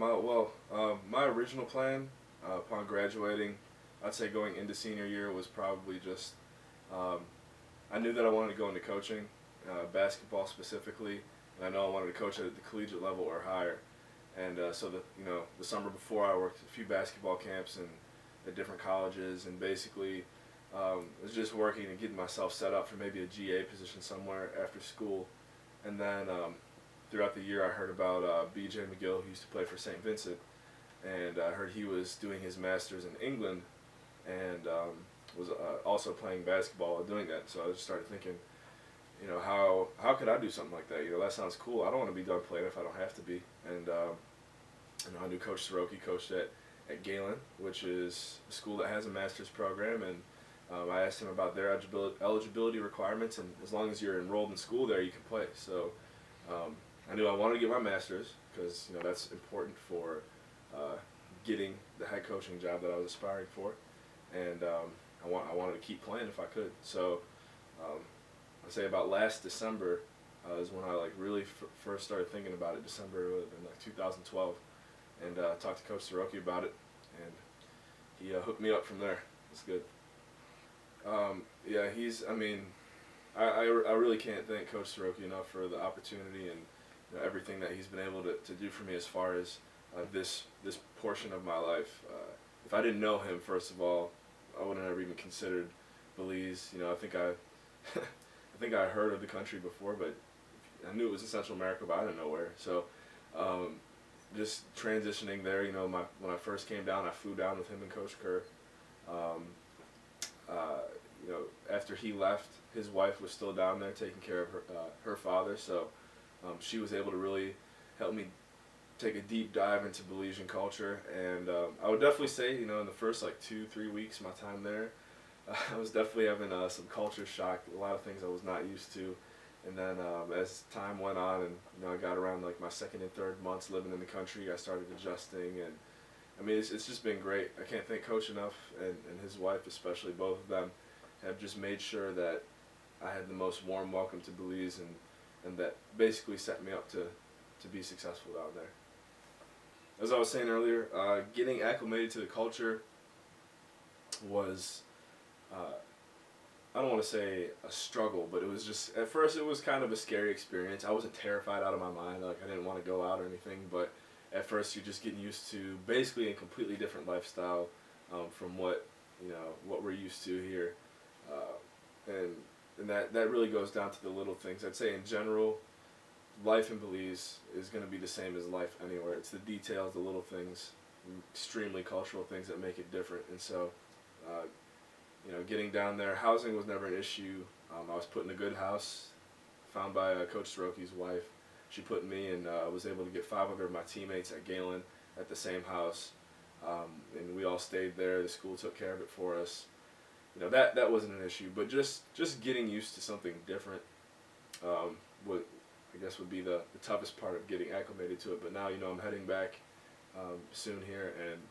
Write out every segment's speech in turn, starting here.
My original plan upon graduating, I'd say going into senior year was probably just um, I knew that I wanted to go into coaching, basketball specifically, and I know I wanted to coach at the collegiate level or higher. And so the summer before I worked a few basketball camps and at different colleges, and basically was just working and getting myself set up for maybe a GA position somewhere after school. And then throughout the year, I heard about BJ McGill, who used to play for St. Vincent, and I heard he was doing his master's in England, and was also playing basketball while doing that. So I just started thinking, how could I do something like that? That sounds cool. I don't want to be done playing if I don't have to be. And I knew Coach Soroki coached at Galen, which is a school that has a master's program, and I asked him about their eligibility requirements, and as long as you're enrolled in school there, you can play. So I knew I wanted to get my master's because that's important for getting the head coaching job that I was aspiring for, and I wanted to keep playing if I could. So I'd say about last December is when I really first started thinking about it. December in 2012, and talked to Coach Soroki about it, and he hooked me up from there. It's good. Yeah, I really can't thank Coach Soroki enough for the opportunity and everything that he's been able to do for me as far as this portion of my life. If I didn't know him, first of all, I wouldn't have even considered Belize. I think I think I heard of the country before, but I knew it was in Central America, but I didn't know where. So just transitioning there, when I first came down, I flew down with him and Coach Kerr. After he left, his wife was still down there taking care of her father, so she was able to really help me take a deep dive into Belizean culture. And I would definitely say, in the first 2-3 weeks of my time there, I was definitely having some culture shock, a lot of things I was not used to. And then as time went on, and I got around my second and third months living in the country, I started adjusting, and it's just been great. I can't thank Coach enough, and his wife especially. Both of them have just made sure that I had the most warm welcome to Belize, and that basically set me up to be successful down there. As I was saying earlier, getting acclimated to the culture was, I don't want to say a struggle, but it was just, at first it was kind of a scary experience. I wasn't terrified out of my mind, I didn't want to go out or anything, but at first you're just getting used to basically a completely different lifestyle from what we're used to here, and that really goes down to the little things. I'd say in general, life in Belize is going to be the same as life anywhere. It's the details, the little things, extremely cultural things that make it different. And so, getting down there, housing was never an issue. I was put in a good house, found by Coach Soroki's wife. She put me in. I was able to get 5 of my teammates at Galen at the same house, and we all stayed there. The school took care of it for us. That wasn't an issue, but just getting used to something different would be the toughest part of getting acclimated to it. But now I'm heading back soon here, and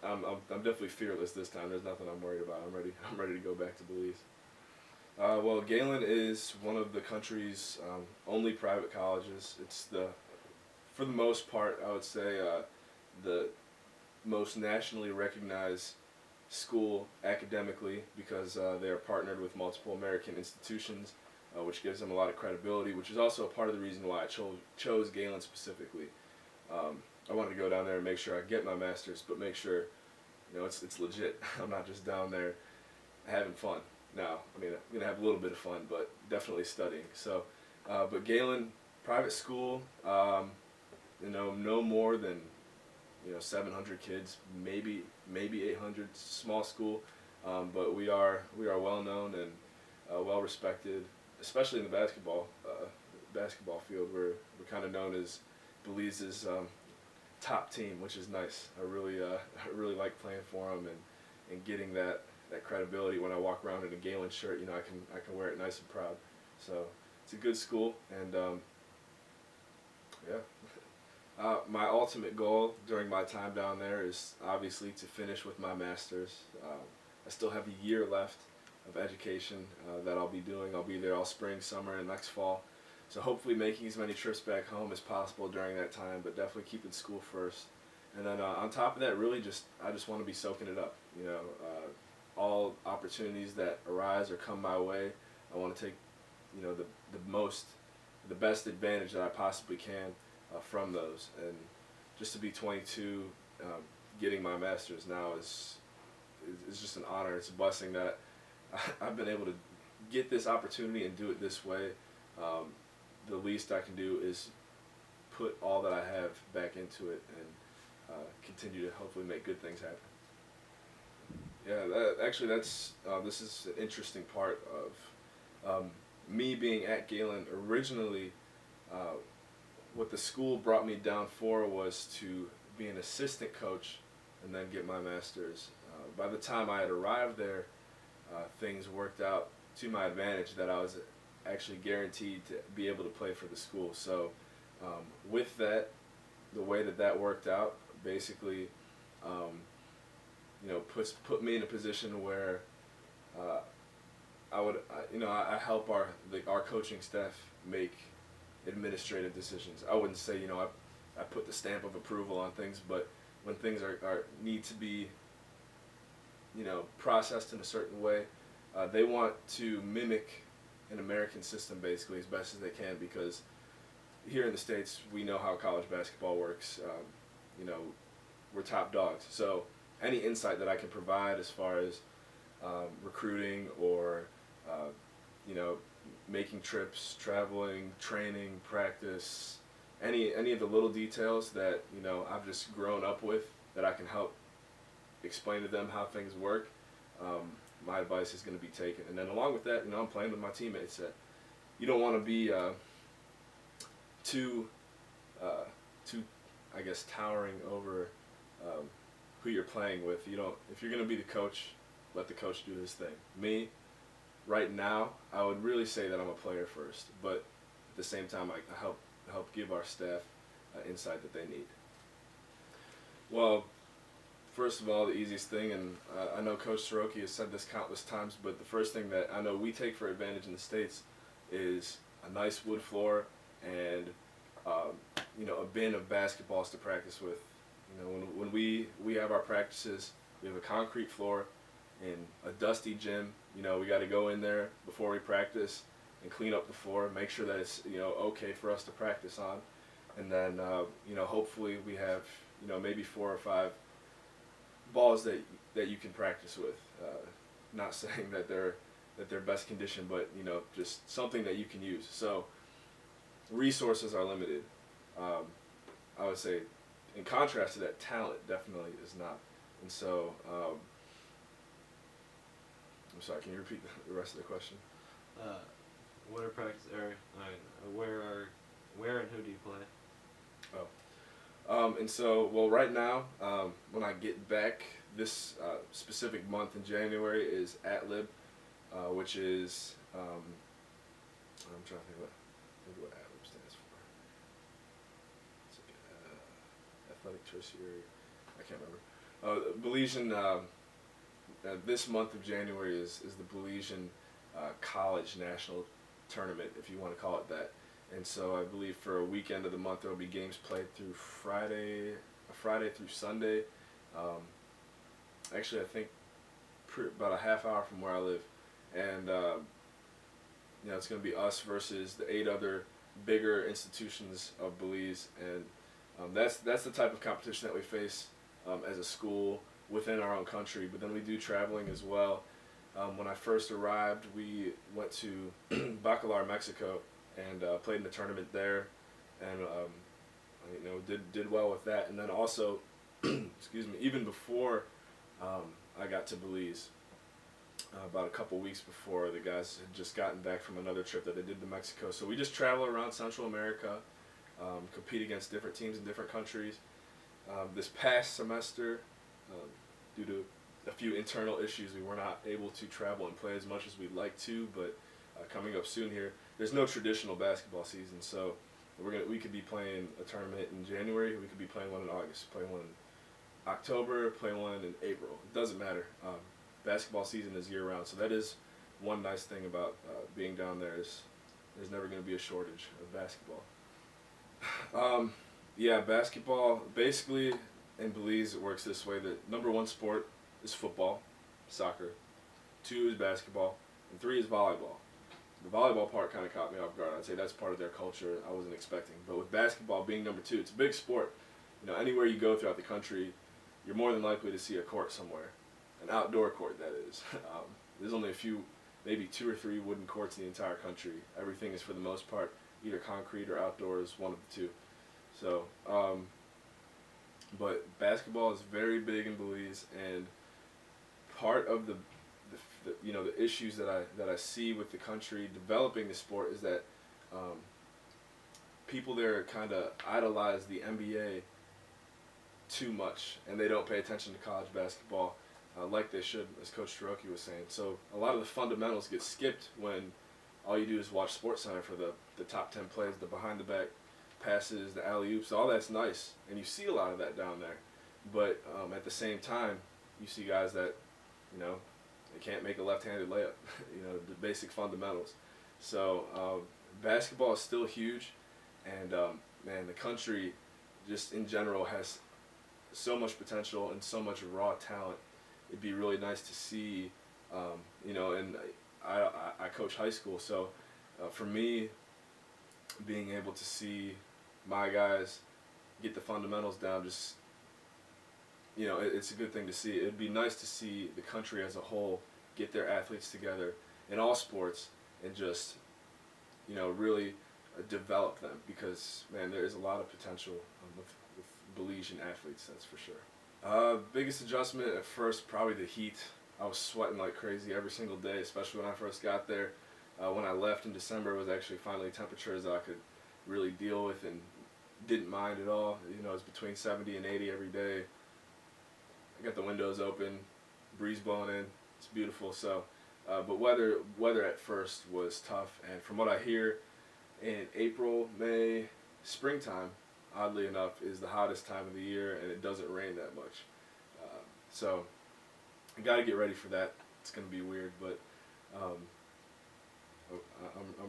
I'm definitely fearless this time. There's nothing I'm worried about. I'm ready to go back to Belize. Galen is one of the country's only private colleges. It's for the most part, I would say, the most nationally recognized school academically, because they are partnered with multiple American institutions, which gives them a lot of credibility, which is also a part of the reason why I chose Galen specifically. I wanted to go down there and make sure I get my master's, but make sure it's legit. I'm not just down there having fun. Now, I'm going to have a little bit of fun, but definitely studying. So, but Galen, private school, no more than 700 kids, maybe 800. Small school, but we are well known and well respected, especially in the basketball field. We're kind of known as Belize's top team, which is nice. I really like playing for them and getting that credibility. When I walk around in a Galen shirt, I can wear it nice and proud. So it's a good school, and yeah. My ultimate goal during my time down there is obviously to finish with my master's. I still have a year left of education that I'll be doing. I'll be there all spring, summer, and next fall. So hopefully making as many trips back home as possible during that time, but definitely keeping school first. And then on top of that, really I just want to be soaking it up. All opportunities that arise or come my way, I want to take, the best advantage that I possibly can from those. And just to be 22, getting my master's now is just an honor. It's a blessing that I've been able to get this opportunity and do it this way. The least I can do is put all that I have back into it and continue to hopefully make good things happen. Yeah, this is an interesting part of me being at Galen. Originally, what the school brought me down for was to be an assistant coach and then get my master's. By the time I had arrived there, things worked out to my advantage that I was actually guaranteed to be able to play for the school. So with that, the way that worked out, basically, put me in a position where I help our coaching staff make administrative decisions. I wouldn't say I put the stamp of approval on things, but when things are need to be processed in a certain way, they want to mimic an American system basically as best as they can, because here in the States we know how college basketball works. We're top dogs. So any insight that I can provide as far as recruiting or making trips, traveling, training, practice, any of the little details that I've just grown up with that I can help explain to them how things work, my advice is going to be taken. And then along with that, I'm playing with my teammates. That you don't want to be too, I guess, towering over who you're playing with. If you're going to be the coach, let the coach do his thing. Me, right now, I would really say that I'm a player first, but at the same time, I help give our staff insight that they need. Well, first of all, the easiest thing, and I know Coach Soroki has said this countless times, but the first thing that I know we take for advantage in the States is a nice wood floor and a bin of basketballs to practice with. When we have our practices, we have a concrete floor in a dusty gym. We got to go in there before we practice and clean up the floor, make sure that it's okay for us to practice on, and then hopefully we have maybe 4 or 5 balls that you can practice with. Not saying that they're best condition, but just something that you can use. So resources are limited. I would say, in contrast to that, talent definitely is not. And so, I'm sorry. Can you repeat the rest of the question? What are practice area? Where and who do you play? And so, well, right now, when I get back, this specific month in January is ATLIB, which is, I'm trying to think what ATLIB stands for. It's like, athletic tertiary, I can't remember. Belizean, this month of January is the Belizean College National Tournament, if you want to call it that. And so I believe for a weekend of the month there will be games played through Friday through Sunday. Actually, I think about a half hour from where I live, and it's going to be us versus the 8 other bigger institutions of Belize, and that's the type of competition that we face as a school within our own country. But then we do traveling as well. When I first arrived, we went to Bacalar, Mexico, and played in the tournament there, and did well with that. And then also, excuse me, even before I got to Belize, about a couple weeks before, the guys had just gotten back from another trip that they did to Mexico. So we just travel around Central America, compete against different teams in different countries. This past semester, due to a few internal issues, we were not able to travel and play as much as we'd like to, but coming up soon here, there's no traditional basketball season, so we could be playing a tournament in January, we could be playing one in August, playing one in October, playing one in April. It doesn't matter. Basketball season is year round, so that is one nice thing about being down there, is there's never going to be a shortage of basketball. Yeah, basketball, basically in Belize it works this way. The number one sport is football, soccer. Two is basketball, and three is volleyball. The volleyball part kind of caught me off guard. I'd say that's part of their culture I wasn't expecting. But with basketball being number two, it's a big sport. Anywhere you go throughout the country, you're more than likely to see a court somewhere, an outdoor court that is. There's only a few, maybe 2 or 3 wooden courts in the entire country. Everything is for the most part either concrete or outdoors, one of the two. So, but basketball is very big in Belize, and part of the issues that I see with the country developing the sport is that people there kind of idolize the NBA too much, and they don't pay attention to college basketball like they should, as Coach Shiroki was saying. So a lot of the fundamentals get skipped when all you do is watch SportsCenter for the top 10 plays, the behind-the-back passes, the alley-oops. All that's nice, and you see a lot of that down there. But at the same time, you see guys that, they can't make a left-handed layup, the basic fundamentals. So basketball is still huge, and man, the country just in general has so much potential and so much raw talent. It'd be really nice to see, and I coach high school, so for me, being able to see my guys get the fundamentals down, just, it's a good thing to see. It'd be nice to see the country as a whole get their athletes together in all sports and just, really develop them, because, man, there is a lot of potential with Belizean athletes, that's for sure. Biggest adjustment at first, probably the heat. I was sweating like crazy every single day, especially when I first got there. When I left in December, it was actually finally temperatures that I could really deal with and didn't mind at all. It was between 70 and 80 every day. I got the windows open, breeze blowing in. It's beautiful. So, but weather at first was tough, and from what I hear, in April, May, springtime, oddly enough, is the hottest time of the year, and it doesn't rain that much. So I got to get ready for that. It's going to be weird, but I'm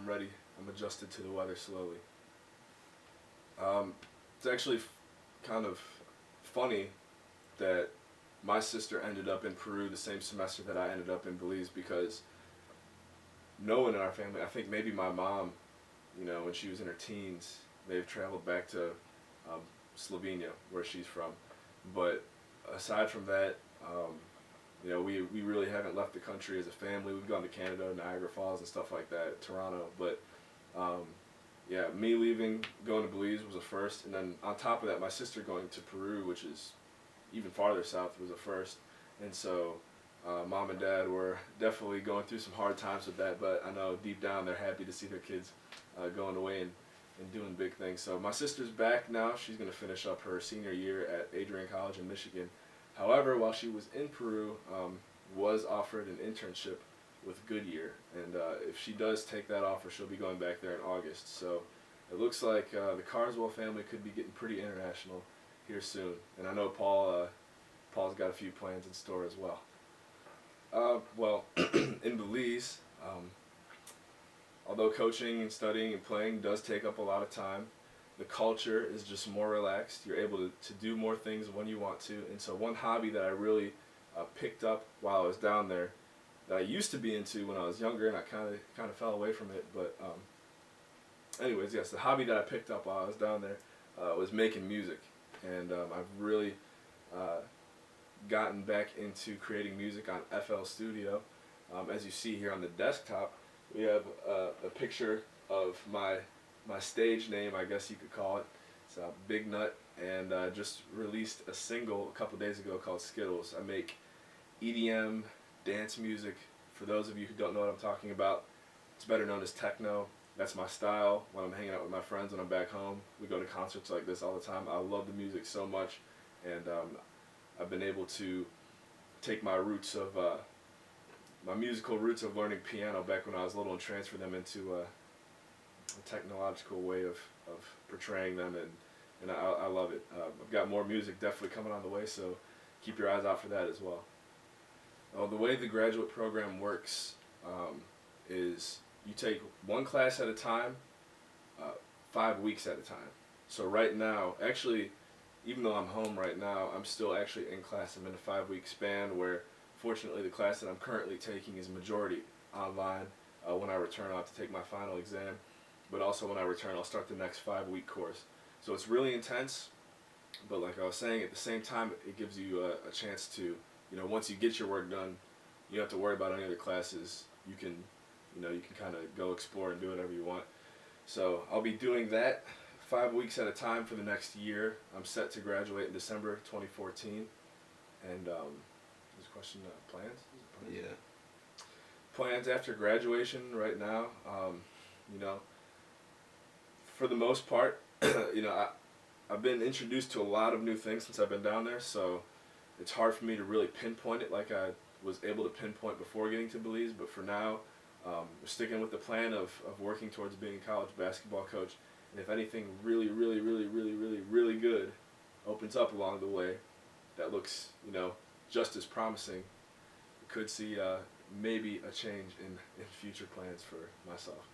ready. I'm adjusted to the weather slowly. It's actually kind of funny that my sister ended up in Peru the same semester that I ended up in Belize, because no one in our family, I think maybe my mom, when she was in her teens, may have traveled back to Slovenia, where she's from. But aside from that, we really haven't left the country as a family. We've gone to Canada, Niagara Falls, and stuff like that, Toronto. But yeah, me leaving, going to Belize was a first, and then on top of that, my sister going to Peru, which is even farther south, was a first. And so mom and dad were definitely going through some hard times with that, but I know deep down they're happy to see their kids going away and doing big things. So my sister's back now. She's going to finish up her senior year at Adrian College in Michigan. However, while she was in Peru, was offered an internship with Goodyear, and if she does take that offer, she'll be going back there in August. So it looks like the Carswell family could be getting pretty international here soon, and I know Paul's got a few plans in store as well. Well, in Belize, although coaching and studying and playing does take up a lot of time, the culture is just more relaxed. You're able to do more things when you want to. And so one hobby that I really picked up while I was down there, that I used to be into when I was younger, and I kind of fell away from it. But anyways, yes, the hobby that I picked up while I was down there was making music. And I've really gotten back into creating music on FL Studio. As you see here on the desktop, we have a picture of my stage name, I guess you could call it. It's Big Nut, and I just released a single a couple days ago called Skittles. I make EDM dance music. For those of you who don't know what I'm talking about, it's better known as techno. That's my style when I'm hanging out with my friends when I'm back home. We go to concerts like this all the time. I love the music so much, and I've been able to take my roots of my musical roots of learning piano back when I was little and transfer them into a technological way of portraying them, and I love it. I've got more music definitely coming on the way, so keep your eyes out for that as well. The way the graduate program works is you take one class at a time, 5 weeks at a time. So right now, actually, even though I'm home right now, I'm still actually in class. I'm in a 5 week span where, fortunately, the class that I'm currently taking is majority online. When I return, I'll have to take my final exam, but also when I return, I'll start the next 5 week course. So it's really intense, but like I was saying, at the same time, it gives you a chance to, once you get your work done, you don't have to worry about any other classes. You can, you can kind of go explore and do whatever you want. So I'll be doing that 5 weeks at a time for the next year. I'm set to graduate in December 2014. And there's a question, plans? Yeah. Plans after graduation right now, you know, for the most part, I've been introduced to a lot of new things since I've been down there, so it's hard for me to really pinpoint it like I was able to pinpoint before getting to Belize. But for now, we're sticking with the plan of working towards being a college basketball coach. And if anything really, really, really, really, really, really good opens up along the way that looks, just as promising, we could see maybe a change in future plans for myself.